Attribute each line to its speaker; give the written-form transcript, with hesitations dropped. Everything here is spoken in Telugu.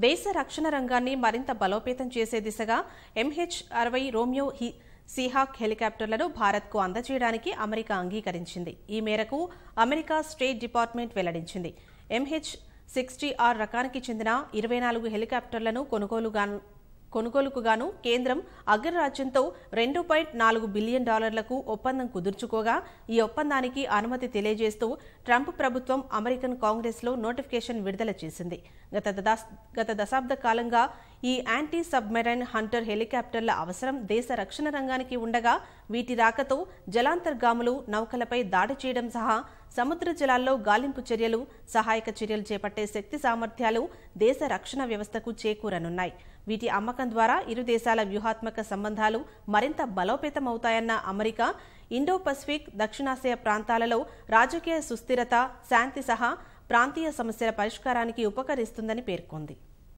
Speaker 1: దేశ రక్షణ రంగాన్ని మరింత బలోపేతం చేసే దిశగా MH-60 రోమియో సీహాక్ హెలికాప్టర్లను భారత్కు అందజేయడానికి అమెరికా అంగీకరించింది. ఈ మేరకు అమెరికా స్టేట్ డిపార్ట్మెంట్ వెల్లడించింది. MH-60R రకానికి చెందిన 24 హెలికాప్టర్లను కొనుగోలుకు గాను కేంద్రం అగ్రరాజ్యంతో $2.4 బిలియన్ ఒప్పందం కుదుర్చుకోగా ఈ ఒప్పందానికి అనుమతి తెలియజేస్తూ ట్రంప్ ప్రభుత్వం అమెరికన్ కాంగ్రెస్లో నోటిఫికేషన్ విడుదల చేసింది. గత దశాబ్ద కాలంగా ఈ యాంటీ సబ్మెరైన్ హంటర్ హెలికాప్టర్ల అవసరం దేశ రక్షణ రంగానికి ఉండగా వీటి రాకతో జలాంతర్గాములు, నౌకలపై దాడి చేయడం సహా సముద్ర జలాల్లో గాలింపు చర్యలు, సహాయక చర్యలు చేపట్టే శక్తి సామర్థ్యాలు దేశ రక్షణ వ్యవస్థకు చేకూరనున్నాయి. వీటి అమ్మకం ద్వారా ఇరు దేశాల వ్యూహాత్మక సంబంధాలు మరింత బలోపేతమవుతాయన్న అమెరికా, ఇండో పసిఫిక్, దక్షిణాసియా ప్రాంతాలలో రాజకీయ సుస్థిరత, శాంతి సహా ప్రాంతీయ సమస్యల పరిష్కారానికి ఉపకరిస్తుందని పేర్కొంది.